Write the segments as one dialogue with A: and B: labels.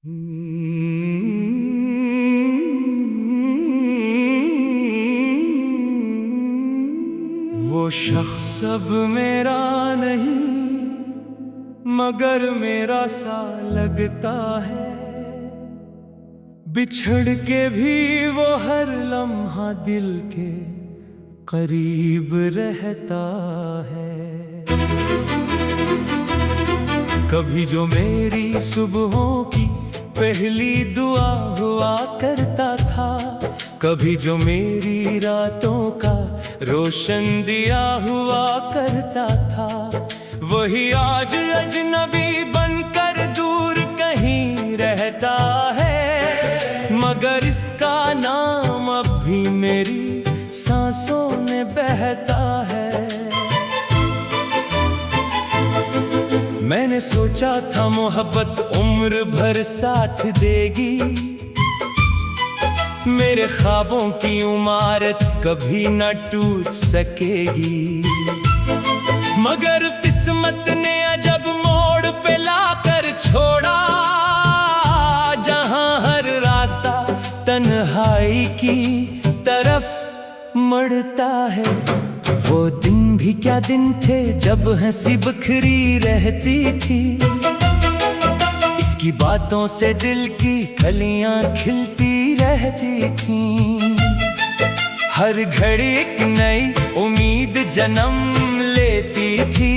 A: वो शख्स अब मेरा नहीं मगर मेरा सा लगता है। बिछड़ के भी वो हर लम्हा दिल के करीब रहता है। कभी जो मेरी सुबहों की पहली दुआ हुआ करता था, कभी जो मेरी रातों का रोशन दिया हुआ करता था, वही आज अजनबी बनकर दूर कहीं रहता है। मगर इसका नाम अब भी मेरी सांसों में बहता है। मैंने सोचा था मोहब्बत उम्र भर साथ देगी, मेरे ख्वाबों की इमारत कभी न टूट सकेगी। मगर किस्मत ने अजब मोड़ पे लाकर छोड़ा, जहां हर रास्ता तन्हाई की तरफ मड़ता है। वो दिन भी क्या दिन थे जब हंसी बिखरी रहती थी, इसकी बातों से दिल की कलियां खिलती रहती थीं। हर घड़ी एक नई उम्मीद जन्म लेती थी,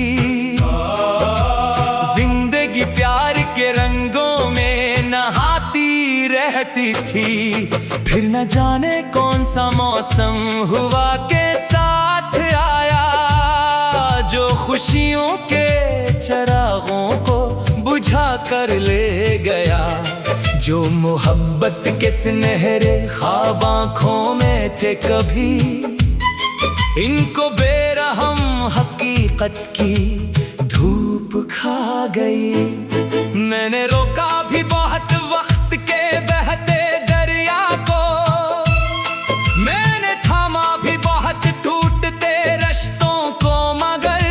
A: जिंदगी प्यार के रंगों में नहाती रहती थी। फिर न जाने कौन सा मौसम हुआ के साथ आया, जो खुशियों के चिरागों को बुझा कर ले गया। जो मोहब्बत के सुनहरे ख्वाब आँखों में थे कभी, इनको बेरहम हकीकत की धूप खा गई। मैंने रोका भी बहुत वक्त के बहते दरिया को, मैंने थामा भी बहुत टूटते रिश्तों को। मगर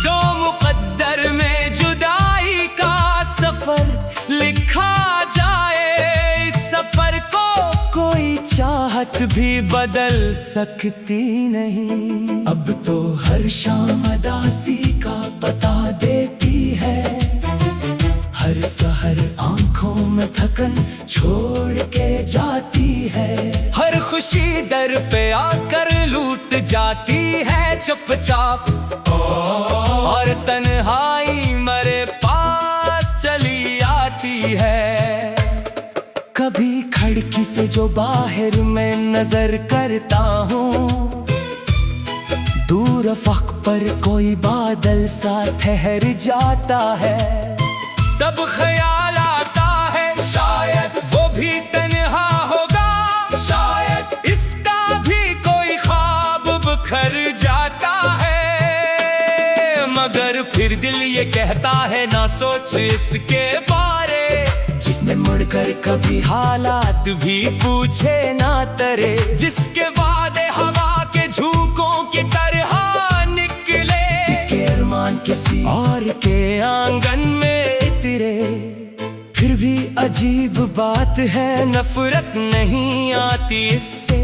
A: जो मुकद्दर में जुदाई का सफर लिखा जाए, इस सफर को कोई चाहत भी बदल सकती नहीं। अब तो हर शाम अदासी का पता देती है, हर सहर आंखों में थकन छोड़ के जाती है। हर खुशी दर पे आकर लूट जाती है चुपचाप, और तन्हाई मेरे पास चली आती है। कभी खिड़की से जो बाहर मैं नजर करता हूँ, दूर अफक पर कोई बादल सा ठहर जाता है। तब ख्याल आता है शायद वो भी तन्हा होगा, शायद इसका भी कोई ख्वाब बिखर जाता है। मगर फिर दिल ये कहता है ना सोच इसके बारे, जिसने मुड़कर कभी हालात भी पूछे ना तरे। जिसके वादे हवा के झोंकों की तरह निकले, जिसके अरमान किसी और के आंगन में इतरे। फिर भी अजीब बात है नफरत नहीं आती इससे,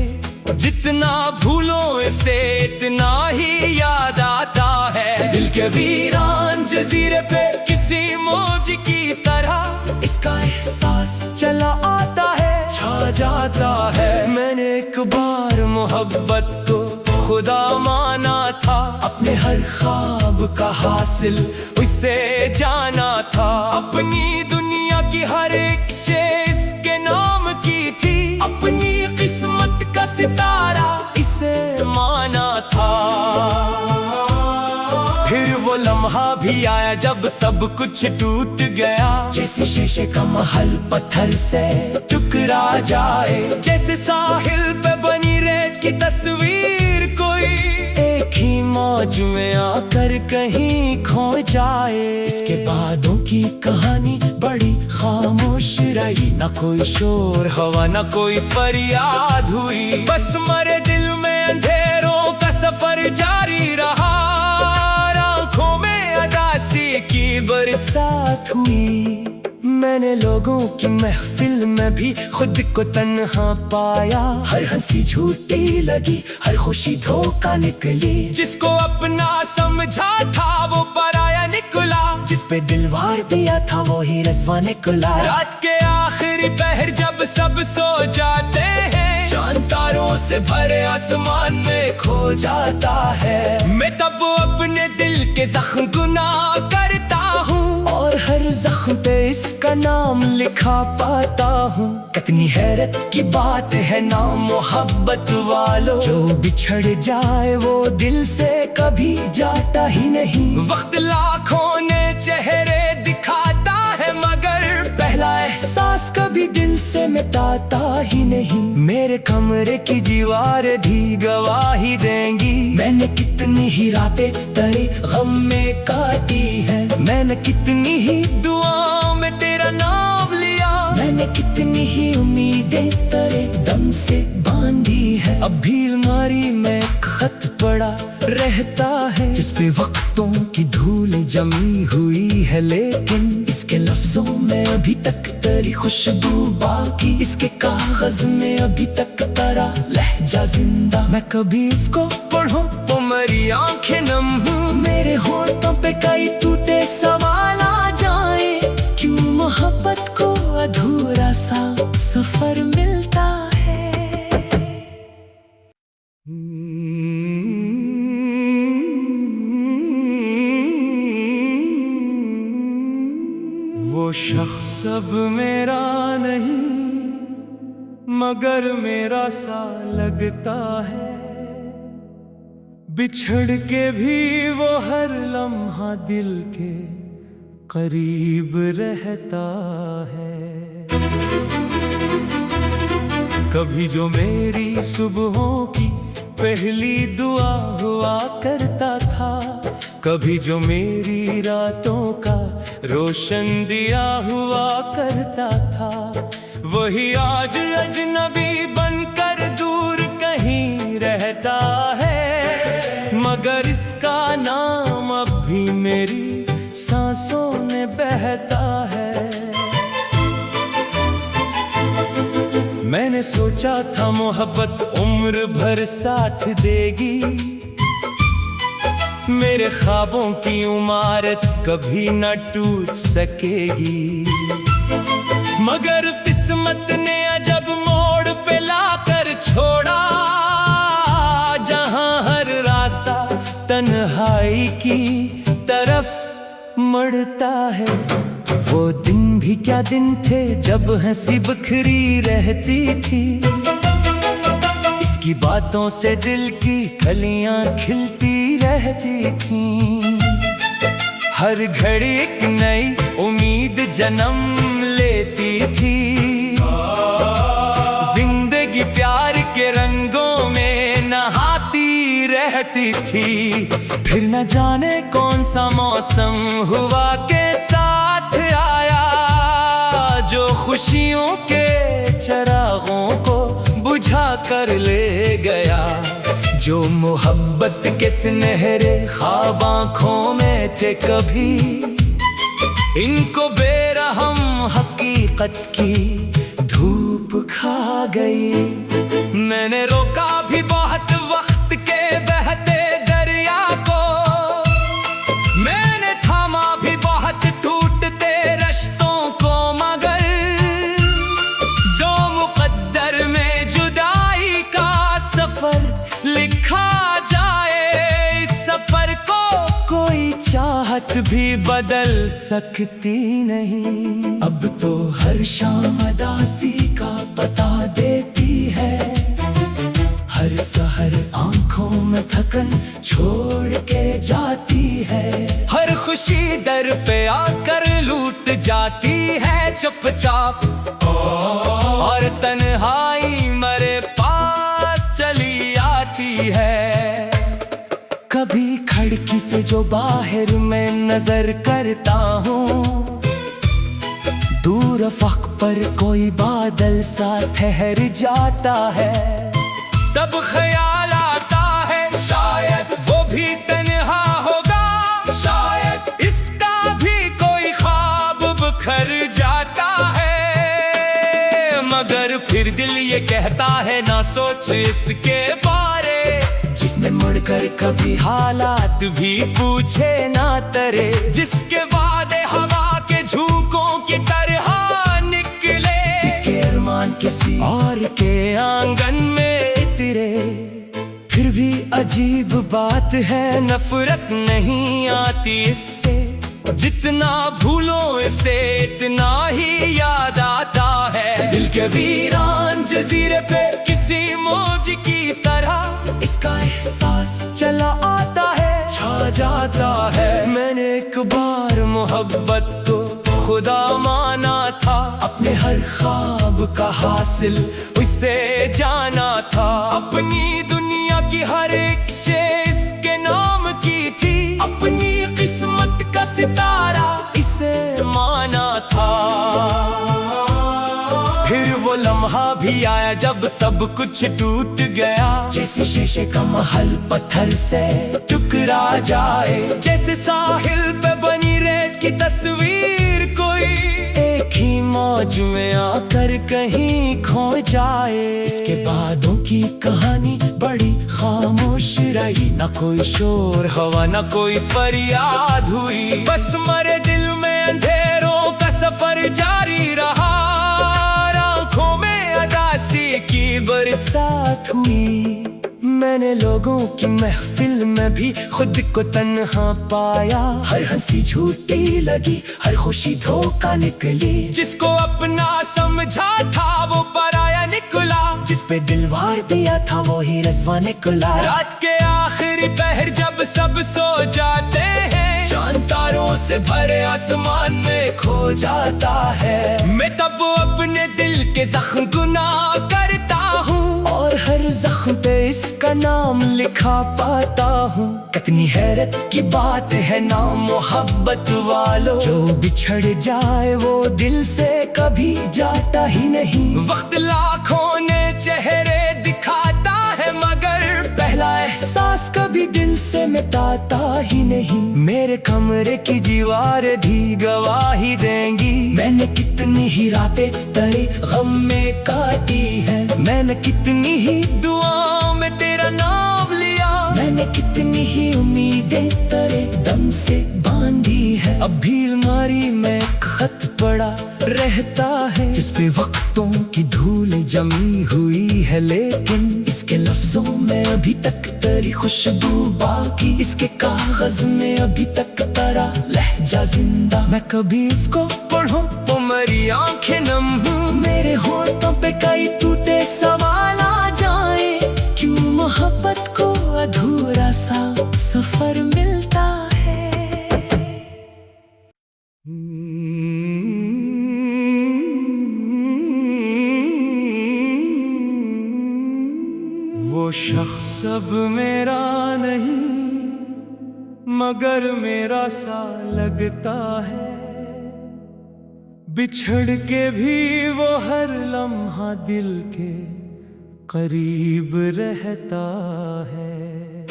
A: जितना भूलो इसे इतना ही याद आता है। दिल के वीरान जजीरे पे किसी मौज की तरह इसका एहसास चला आता है, छा जाता है। मैंने एक बार मोहब्बत को खुदा माना था, अपने हर ख्वाब का हासिल उससे जाना था। अपनी दुनिया की हर एक शे इसके नाम की थी, अपनी किस्मत का सितारा इसे माना था। फिर वो लम्हा भी आया जब सब कुछ टूट गया, जैसे शीशे का महल पत्थर से टुकरा जाए। जैसे साहिल पे बनी रेत की तस्वीर कोई एक ही मौज में आकर कहीं खो जाए। इसके बादों की कहानी बड़ी खामोश रही, न कोई शोर हवा न कोई फरियाद हुई। बस मरे दिल में अंधेरों का सफर जारी रहा, आंखों में अदासी की बरसात हुई। मैं मैंने लोगों की महफिल में भी खुद को तन्हा पाया। हर हंसी झूठी लगी, हर खुशी धोखा निकली। जिसको अपना समझा था वो पराया निकला, जिस पे दिल वार दिया था वो ही रस्वा निकला। रात के आखिरी पहर जब सब सो जाते हैं, चांद तारों से भरे आसमान में खो जाता है। मैं तब अपने दिल के जख्म गुनाह करता हूँ, और हर जख्म पे इसका नाम लिखा पाता हूँ। कितनी हैरत की बात है ना मोहब्बत वालों, जो बिछड़ जाए वो दिल से कभी जाता ही नहीं। वक्त लाखों ने चेहरे दिखाता है, मगर पहला एहसास कभी दिल से मिटाता ही नहीं। मेरे कमरे की दीवारें भी गवाही देंगी, मैंने कितनी ही रातें तेरे गम में काटी है। मैंने कितनी ही दुआओं में तेरा नाम लिया, मैंने कितनी ही उम्मीदें तेरे दम से बांधी है। अब भी अलमारी में खत पड़ा रहता है, जिस पे वक्तों की धूल जमी हुई है, लेकिन इसके लफ्जों में अभी तक तेरी खुशबू बाकी। इसके कागज में अभी तक तेरा लहजा जिंदा। मैं कभी इसको पढ़ूं तो मेरी आंखें नम हूँ, मेरे होंठों पे कई टूटे सवाल आ जाए। क्यों मोहब्बत को अधूरा सा सफर मिलता है। वो शख्स अब मेरा नहीं, मगर मेरा सा लगता है। बिछड़ के भी वो हर लम्हा दिल के करीब रहता है। कभी जो मेरी सुबहों की पहली दुआ हुआ करता था, कभी जो मेरी रातों का रोशन दिया हुआ करता था, वही आज अजनबी बनकर दूर कहीं रहता है। मगर इसका नाम अब भी मेरी सांसों में बहता है। मैंने सोचा था मोहब्बत उम्र भर साथ देगी, मेरे ख्वाबों की इमारत कभी न टूट सकेगी। मगर किस्मत ने अजब मोड़ पे लाकर छोड़ा, जहां हर रास्ता तन्हाई की तरफ मड़ता है। वो दिन भी क्या दिन थे जब हंसी बिखरी रहती थी, इसकी बातों से दिल की कलियां खिलती रहती थीं। हर घड़ी एक नई उम्मीद जन्म लेती थी, जिंदगी प्यार के रंगों में नहाती रहती थी। फिर न जाने कौन सा मौसम हुआ के साथ आया, जो खुशियों के चिरागों को बुझा कर ले गया। जो मोहब्बत के सुनहरे ख्वाब आँखों में थे कभी, इनको बेरहम हकीकत की धूप खा गई। मैंने रोका भी बहुत वक्त के बहते दरिया को, मैंने थामा भी बहुत टूटते रिश्तों को, मगर जो मुकद्दर में जुदाई का सफर लिखा जाए, इस सफर को कोई चाहत भी बदल सकती नहीं। अब तो हर शाम उदासी का पता देती है, हर सहर आंखों में थकन छोड़ के जाती है। हर खुशी दर पे आकर लूट जाती है चुपचाप, और तन्हाई मेरे पास चली आती है। कभी खिड़की से जो बाहर मैं नजर करता हूँ, दूर अफक पर कोई बादल सा ठहर जाता है। तब ख्याल आता है शायद वो भी तन्हा होगा, शायद इसका भी कोई ख्वाब बिखर जाता मगर फिर दिल ये कहता है ना सोच इसके बारे, जिसने मुड़कर कभी हालात भी पूछे ना तरे, जिसके वादे हवा के झोंकों की तरह निकले, जिसके अरमान किसी और के आंगन में इतरे। फिर भी अजीब बात है नफरत नहीं आती इससे, जितना भूलो इसे इतना ही याद आता है। दिल के वीरान जजीरे पे किसी मौज की तरह इसका एहसास चला आता है, छा जाता है। मैंने एक बार मोहब्बत को खुदा माना था, अपने हर ख्वाब का हासिल उससे जाना था। अपनी दुनिया की हर एक शे इसके नाम की थी, अपनी किस्मत का सितारा इसे माना था। फिर वो लम्हा भी आया जब सब कुछ टूट गया, जैसे शीशे का महल पत्थर से टुकरा जाए, जैसे साहिल पे बनी रेत की तस्वीर कोई एक ही मौज में आकर कहीं खो जाए। इसके बादों की कहानी बड़ी खामोश रही, न कोई शोर हवा न कोई फरियाद हुई, बस मरे दिल में अंधेरों का सफर जारी रहा। आंखों में अदासी की बरसात हुई, मैंने लोगों की महफिल में भी खुद को तन्हा पाया। हर हंसी झूठी लगी, हर खुशी धोखा निकली, जिसको अपना समझा था वो पराया निकला, जिस पे दिल वार दिया था वो ही रस्वा निकला। रात के आखिरी पहर जब सब सो जाते हैं, चांद तारों से भरे आसमान में खो जाता है। मैं तब अपने दिल के जख्म गुनाह करता हूँ, और हर जख्म पे इसका नाम लिखा पाता हूँ। कितनी हैरत की बात है ना मोहब्बत वालों, जो बिछड़ जाए वो दिल से कभी जाता ही नहीं। वक्त लाखों ने चेहरे दिखाता है, मगर पहला एहसास कभी दिल से मिटाता ही नहीं। मेरे कमरे की दीवारें भी गवाही देंगी, मैंने कितनी ही रातें तेरे गम में काटी है, मैंने कितनी ही दुआओं में तेरा नाम लिया, मैंने कितनी ही उम्मीदें तेरे दम से बांधी है। अब भी अलमारी में खत पड़ा रहता है, जिस पे वक्तों की धूल जमी हुई है, लेकिन इसके लफ्जों में अभी तक तेरी खुशबू बाकी, इसके कागज में अभी तक तेरा लहजा जिंदा। मैं कभी इसको पढ़ूं तो मेरी आंखें नम हूँ, मेरे होठों पे कई टूटे सवाल आ जाए, क्यों मोहब्बत को अधूरा सा सफर मिलता है। वो शख्स अब मेरा नहीं मगर मेरा सा लगता है, बिछड़ के भी वो हर लम्हा दिल के करीब रहता है।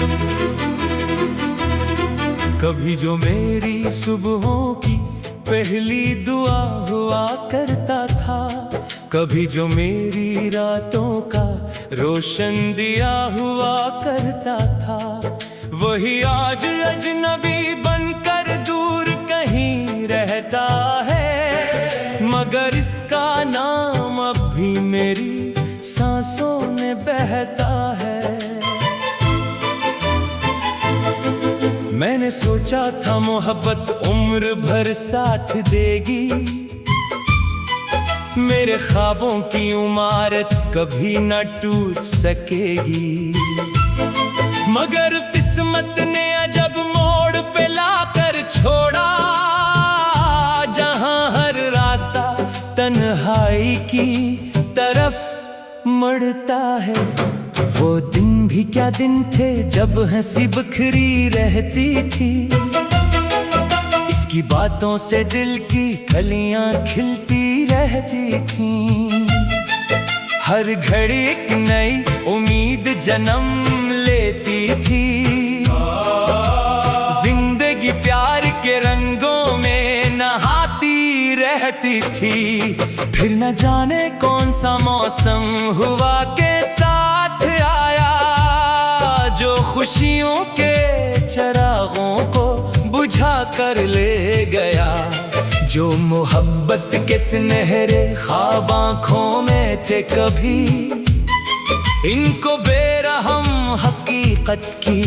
A: कभी जो मेरी सुबहों की पहली दुआ हुआ करता था, कभी जो मेरी रातों का रोशन दिया हुआ करता था, वही आज अजनबी बनकर दूर कहीं रहता है। मगर इसका नाम अब भी मेरी सांसों में बहता है। मैंने सोचा था मोहब्बत उम्र भर साथ देगी, मेरे ख्वाबों की इमारत कभी न टूट सकेगी, मगर किस्मत ने अजब मोड़ पे लाकर छोड़ा, जहां हर रास्ता तन्हाई की तरफ मड़ता है। वो दिन भी क्या दिन थे जब हंसी बिखरी रहती थी, इसकी बातों से दिल की कलियां खिलती रहती थीं। हर घड़ी एक नई उम्मीद जन्म लेती थी, जिंदगी प्यार के रंगों में नहाती रह रहती थी। फिर न जाने कौन सा मौसम हुआ के साथ आया, जो खुशियों के चरागों को बुझा कर ले गया। जो मोहब्बत के सुनहरे ख्वाब आँखों में थे कभी, इनको बेरहम हकीकत की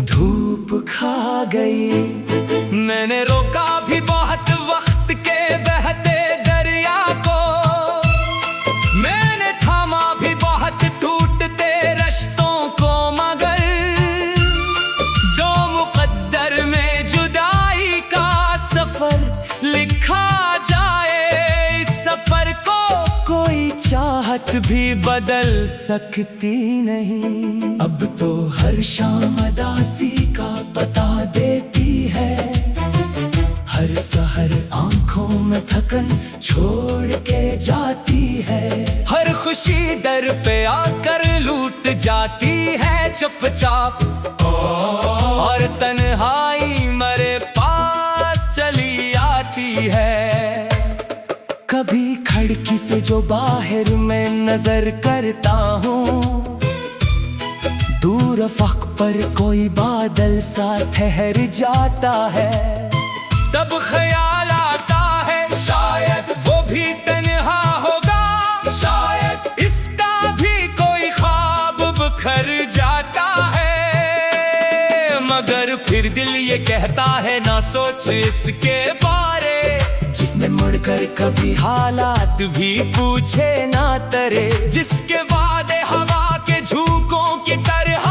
A: धूप खा गई। मैंने रोका भी बहुत वक्त के बहते दरिया को, मैंने थामा भी बहुत टूटते रिश्तों को, मगर जो मुकद्दर में जुदाई का सफर लिखा जाए, इस सफर को कोई चाहत भी बदल सकती नहीं। अब तो हर शाम उदासी का पता देती है, हर सहर आंखों में थकन छोड़ के जाती है। हर खुशी दर पे आकर लूट जाती है चुपचाप, और तन्हाई मेरे पास चली आती है। कभी खिड़की से जो बाहर मैं नजर करता हूँ, दूर अफक पर कोई बादल सा ठहर जाता है। तब ख्याल आता है शायद वो भी तन्हा होगा, शायद इसका भी कोई ख्वाब बिखर जाता है। मगर फिर दिल ये कहता है ना सोच इसके बारे, जिसने मुड़कर कभी हालात भी पूछे ना तरे, जिसके वादे हवा के झोंकों की तरह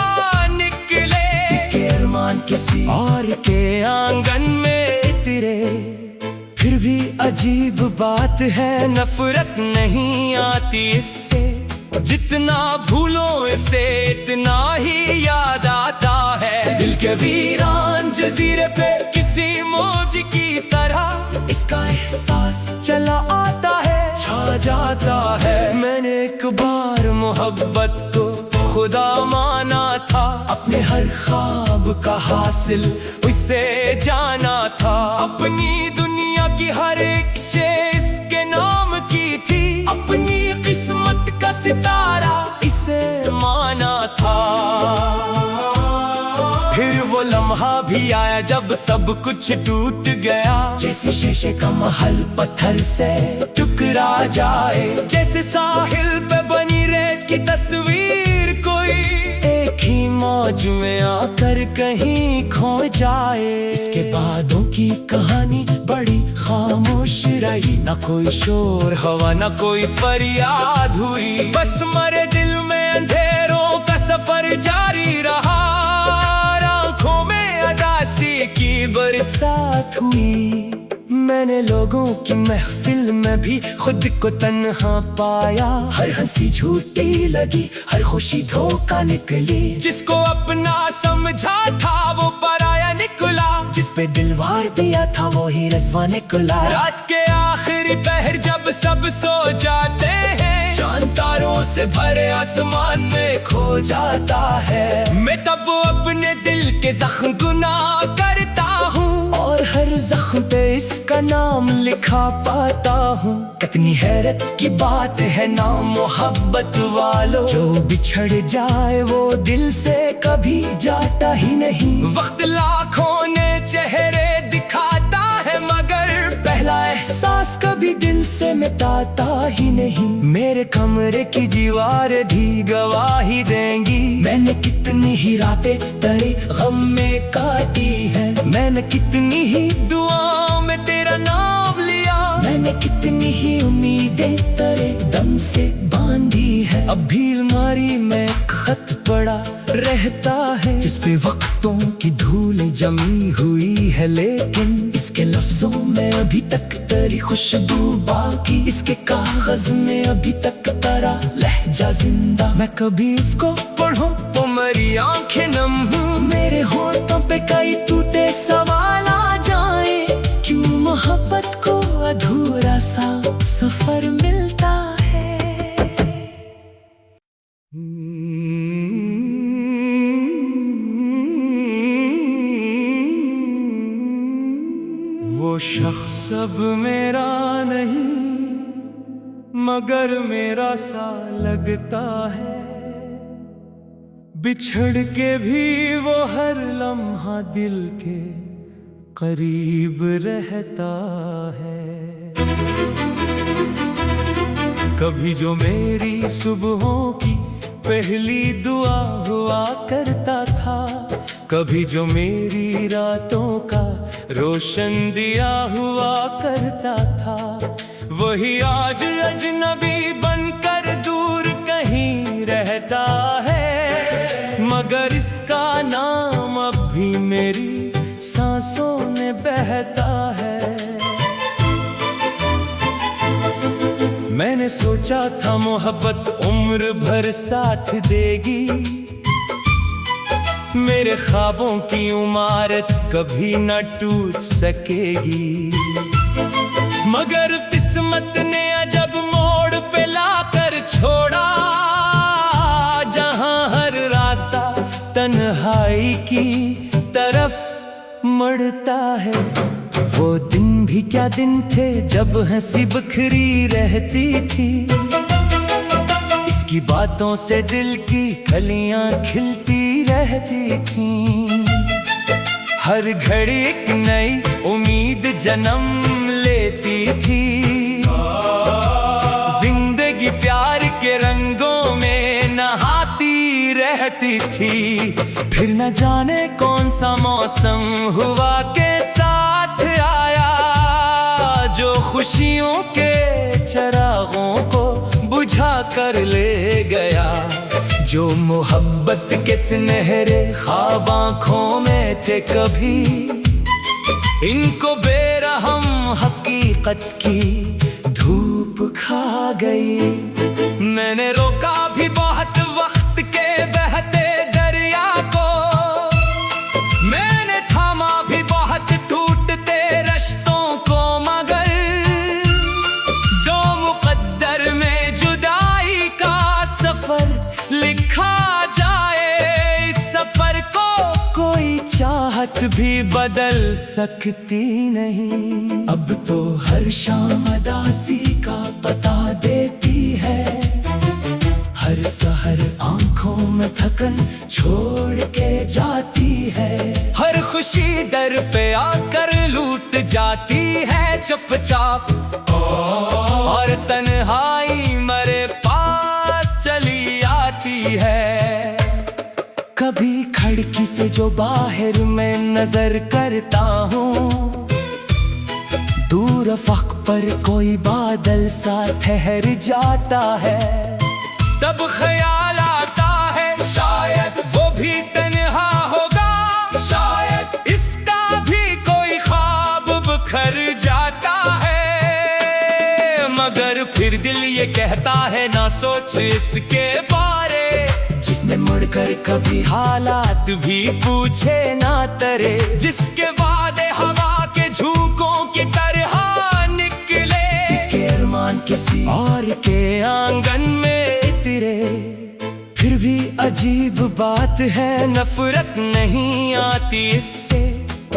A: निकले, जिसके अरमान किसी और के आंगन में इतरे। फिर भी अजीब बात है, नफरत नहीं आती इससे, जितना भूलो इसे इतना ही याद आता है। दिल के वीरान जजीरे पे किसी मौज की तरह इसका एहसास चला आता है, छा जाता है। मैंने एक बार मोहब्बत को खुदा माना था, अपने हर ख्वाब का हासिल उससे जाना था। अपनी दुनिया की हर एक शे इसके नाम की थी, अपनी किस्मत का सितारा इसे माना था। फिर वो लम्हा भी आया जब सब कुछ टूट गया, जैसे शीशे का महल पत्थर से टुकरा जाए, जैसे साहिल पे बनी रेत की तस्वीर कोई एक ही मौज में आकर कहीं खो जाए। इसके बादों की कहानी बड़ी खामोश रही, न कोई शोर हवा न कोई फरियाद हुई, बस मरे दिल में अंधेरों का सफर जारी रहा। आंखों में उदासी की बरसात हुई, मैंने लोगों की महफिल में भी खुद को तन्हा पाया। हर हंसी झूठी लगी, हर खुशी धोखा निकली, जिसको अपना समझा था वो पराया निकला, जिस पे दिल वार दिया था वो ही रस्वा निकला। रात के आखिरी पहर जब सब सो जाते हैं, चांद तारों से भरे आसमान में खो जाता है। मैं तब अपने दिल के जख्म गुनाह करता हूँ, और हर जख्म पे इसका नाम लिखा पाता हूँ। कितनी हैरत की बात है ना मोहब्बत वालों, जो बिछड़ जाए वो दिल से कभी जाता ही नहीं। वक्त लाखों ने चेहरे दिखाता है, मगर पहला एहसास कभी दिल से मिटाता ही नहीं। मेरे कमरे की दीवारें भी गवाही देंगी, मैंने कितनी ही रातें तेरे गम में काटी है, मैंने कितनी ही दुआओं में तेरा नाम लिया, मैंने कितनी ही उम्मीदें तेरे दम से बांधी है। अब भी अलमारी में खत पड़ा रहता है, जिस पे वक्तों की धूल जमी हुई है, लेकिन इसके लफ्जों में अभी तक तेरी खुशबू बाकी, इसके कागज में अभी तक तेरा लहजा जिंदा। मैं कभी इसको पढ़ूं तो मेरी आंखें नम हूँ, मेरे होठों पे कई टूटे सवाल आ जाए, क्यों मोहब्बत को अधूरा सा सफर मिलता है। वो शख्स अब मेरा नहीं मगर मेरा सा लगता है बिछड़ के भी वो हर लम्हा दिल के करीब रहता है। कभी जो मेरी सुबहों की पहली दुआ हुआ करता था, कभी जो मेरी रातों का रोशन दिया हुआ करता था, वही आज अजनबी बनकर दूर कहीं रहता है। मगर इसका नाम अब भी मेरी सांसों में बहता है। मैंने सोचा था मोहब्बत उम्र भर साथ देगी, मेरे ख्वाबों की इमारत कभी न टूट सकेगी। मगर किस्मत ने अजब मोड़ पे लाकर छोड़ा, जहां हर रास्ता तन्हाई की तरफ मड़ता है। वो दिन भी क्या दिन थे जब हंसी बिखरी रहती थी, इसकी बातों से दिल की कलियां खिलती रहती थीं। हर घड़ी एक नई उम्मीद जन्म लेती थी, जिंदगी प्यार के रंगों में नहाती रहती थी। फिर न जाने कौन सा मौसम हुआ के साथ आया, जो खुशियों के चिरागों को बुझा कर ले गया। जो मोहब्बत के सुनहरे ख्वाब आँखों में थे कभी, इनको बेरहम हकीकत की धूप खा गई। मैंने रोका भी बहुत वक्त के बहते दरिया को, मैंने थामा भी बहुत टूटते रिश्तों को, मगर जो मुकद्दर में जुदाई का सफर लिखा जाए, इस सफर को कोई चाहत भी बदल सकती नहीं। अब तो हर शाम उदासी का पता देती है, हर सहर आंखों में थकन छोड़ के जाती है। हर खुशी दर पे आकर लूट जाती है चुपचाप, और तन्हाई मेरे पास चली आती है। कभी खिड़की से जो बाहर मैं नजर करता हूँ, दूर अफक पर कोई बादल सा ठहर जाता है। तब ख्याल आता है शायद वो भी तन्हा होगा, शायद इसका भी कोई ख्वाब बिखर जाता है। मगर फिर दिल ये कहता है ना सोच इसके बारे, जिसने मुड़कर कभी हालात भी पूछे ना तरे, जिसके वादे हवा के झोंकों की तरह निकले, जिसके अरमान किसी और के आंगन में इतरे। फिर भी अजीब बात है नफरत नहीं आती इससे,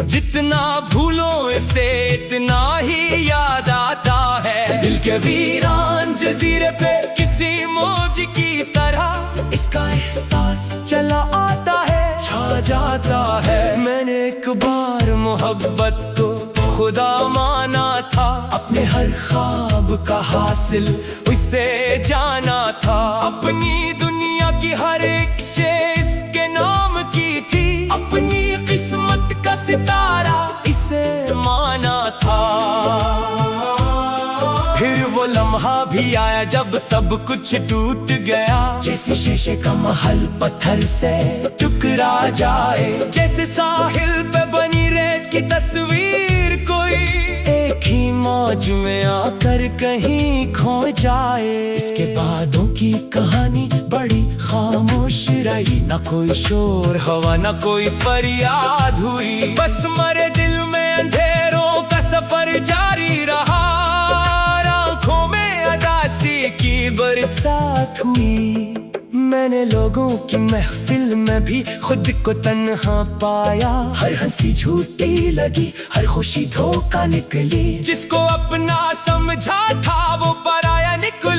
A: जितना भूलो इसे इतना ही याद आता है। दिल के वीरान जजीरे पे किसी मौज की तरह इसका एहसास चला आता है, छा जाता है। मैंने एक बार मोहब्बत को खुदा माना था, अपने हर ख्वाब का हासिल उससे जाना था। अपनी दुनिया की हर एक शे इसके नाम की थी, अपनी किस्मत का सितारा इसे माना था। फिर वो लम्हा भी आया जब सब कुछ टूट गया, जैसे शीशे का महल पत्थर से टुकरा जाए, जैसे साहिल पे बनी रेत की तस्वीर कोई एक ही मौज में आकर कहीं खो जाए। इसके बादों की कहानी बड़ी खामोश रही, न कोई शोर हवा न कोई फरियाद हुई, बस मरे दिल में अंधेरों का सफर जारी रहा। आंखों में अदासी की बरसात हुई, मैंने लोगों की महफिल में भी खुद को तन्हा पाया। हर हंसी झूठी लगी, हर खुशी धोखा निकली, जिसको अपना समझा था वो पराया निकला।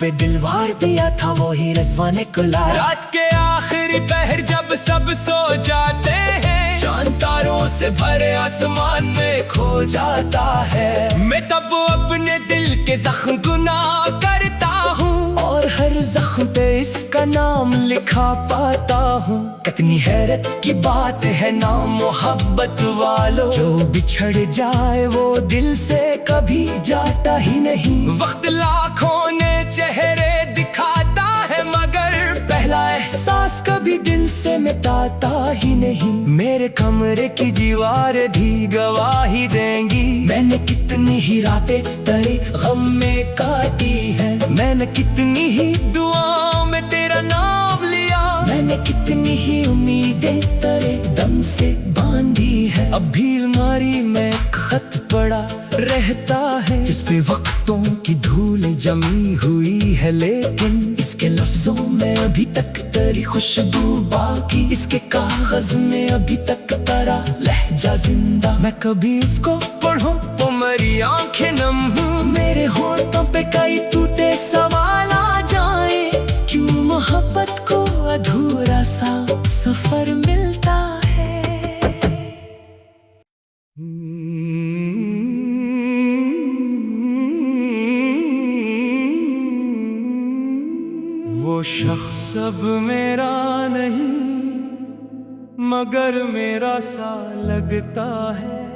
A: पे दिल वार दिया था वो ही रस्वा ने कुला। रात के आखिरी पहर जब सब सो जाते हैं, चांद तारों से भरे आसमान में खो जाता है। मैं तब अपने दिल के जख्म गुनाह करता हूँ और हर जख्म पे इसका नाम लिखा पाता हूँ। कितनी हैरत की बात है ना मोहब्बत वालों, जो बिछड़ जाए वो दिल से कभी जाता ही नहीं। वक्त लाखों ने चेहरे दिखाता है मगर पहला एहसास कभी दिल से मिटाता ही नहीं। मेरे कमरे की दीवारें भी गवाही देंगी, मैंने कितनी ही रातें तेरे गम में काटी है। मैंने कितनी ही दुआओं में तेरा नाम लिया, मैंने कितनी ही उम्मीदें तेरे दम से बांधी है। अब भी अलमारी में खत पड़ा रहता है जिसपे वक्तों की धूल जमी हुई है, लेकिन इसके लफ्जों में अभी तक तेरी खुशबू बाकी, इसके कागज में अभी तक तेरा लहजा जिंदा। मैं कभी इसको पढ़ूं तो मेरी आंखें नम हूँ, मेरे होठों पे कई टूटे सवाल आ जाए। क्यों मोहब्बत को अधूरा सा सफर मिलता है। वो शख्स अब मेरा नहीं मगर मेरा सा लगता है,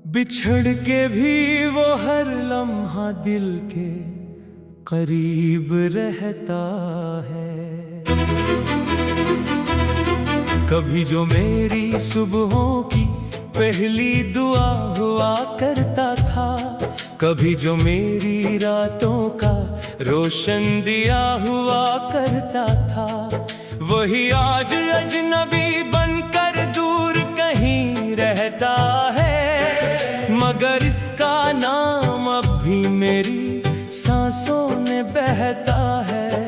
A: बिछड़ के भी वो हर लम्हा दिल के करीब रहता है। कभी जो मेरी सुबहों की पहली दुआ हुआ करता था, कभी जो मेरी रातों का रोशन दिया हुआ करता था, वही आज अजनबी बनकर दूर कहीं रहता है। मगर इसका नाम अब भी मेरी सांसों में बहता है।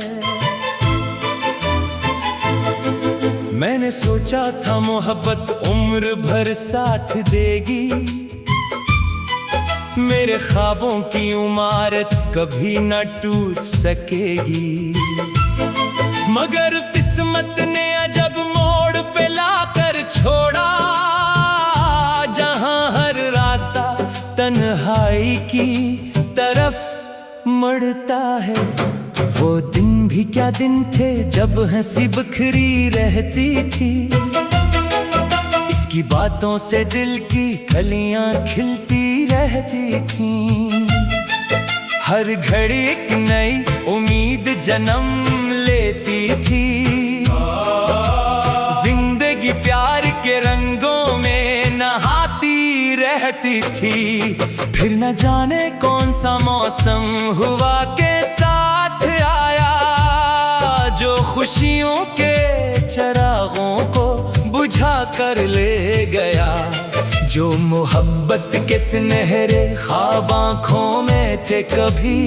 A: मैंने सोचा था मोहब्बत उम्र भर साथ देगी, मेरे ख्वाबों की इमारत कभी न टूट सकेगी। मगर किस्मत ने अजब मोड़ पे लाकर छोड़ा, जहां हर रास्ता तन्हाई की तरफ मड़ता है। वो दिन भी क्या दिन थे जब हंसी बिखरी रहती थी, इसकी बातों से दिल की कलियां खिलती रहती थीं। हर घड़ी एक नई उम्मीद जन्म लेती थी, जिंदगी प्यार के रंगों में नहाती रहती थी। फिर न जाने कौन सा मौसम हुआ के साथ आया, जो खुशियों के चिरागों को बुझा कर ले गया। जो मोहब्बत के सुनहरे ख्वाब आँखों में थे कभी,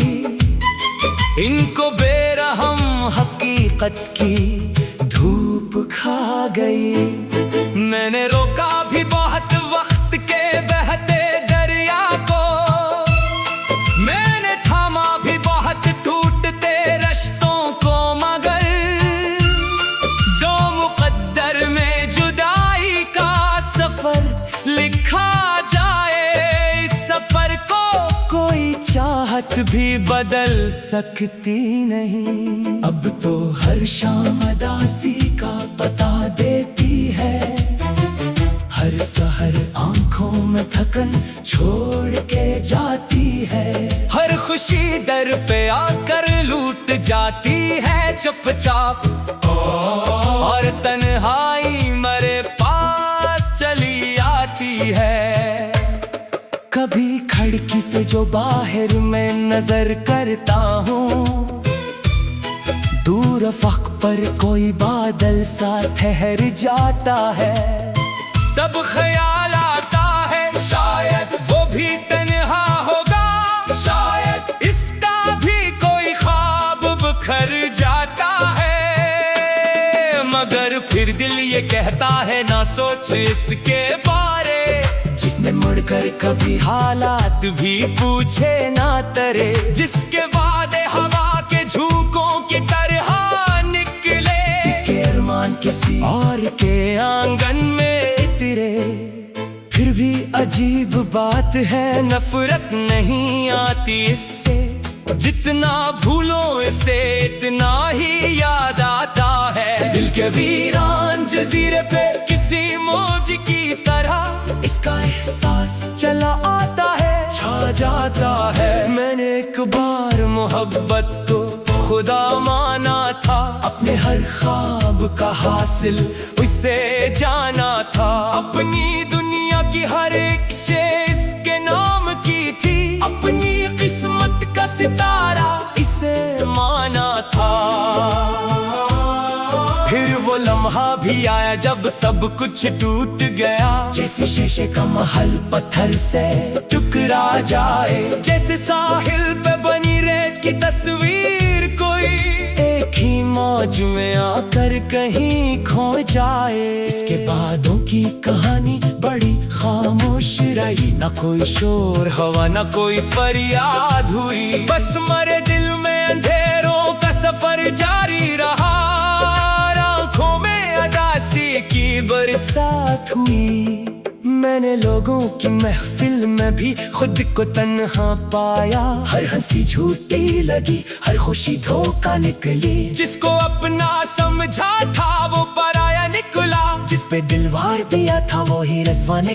A: इनको बेरहम हकीकत की धूप खा गई। मैंने रोका भी बहुत वक्त के बहते दरिया को, मैंने थामा भी बहुत टूटते रिश्तों को, मगर जो मुकद्दर में जुदाई का सफर लिखा जाए, इस सफर को कोई चाहत भी बदल सकती नहीं। अब तो हर शाम उदासी का पता देती है, हर सहर आंखों में थकन छोड़ के जाती है। हर खुशी दर पे आकर लूट जाती है चुपचाप, और तन्हाई मेरे पास चली आती है। कभी खिड़की से जो बाहर मैं नजर करता हूँ, दूर अफक पर कोई बादल सा ठहर जाता है। तब ख्याल आता है शायद वो भी तन्हा होगा, शायद इसका भी कोई ख्वाब बिखर जाता है। मगर फिर दिल ये कहता है ना सोच इसके बारे, जिसने मुड़कर कभी हालात भी पूछे ना तरे, जिसके वादे के आंगन में इतरे। फिर भी अजीब बात है, नफरत नहीं आती इससे। जितना भूलो इसे इतना ही याद आता है। दिल के वीरान जजीरे पे किसी मौज की तरह इसका एहसास चला आता है, छा जाता है। मैंने एक बार मोहब्बत को खुदा माना था, अपने हर ख्वाब का हासिल उससे जाना था। अपनी दुनिया की हर एक शे इसके नाम की थी, अपनी किस्मत का सितारा इसे माना था। फिर वो लम्हा भी आया जब सब कुछ टूट गया, जैसे शीशे का महल पत्थर से टुकरा जाए। जैसे साहिल पे बनी रेत की तस्वीर कोई एक ही मौज में आकर कहीं खो जाए। इसके बादों की कहानी बड़ी खामोश रही, न कोई शोर हवा न कोई फरियाद हुई। बस मरे दिल में अंधेरों का सफर जारी रहा, आंखों में अदासी की बरसात हुई। मैंने लोगों की महफिल में भी खुद को तन्हा पाया, हर हंसी झूठी लगी, हर खुशी धोखा निकली। जिसको अपना समझा था वो पराया निकला, जिस पे दिल वार दिया था वो ही रस्वा ने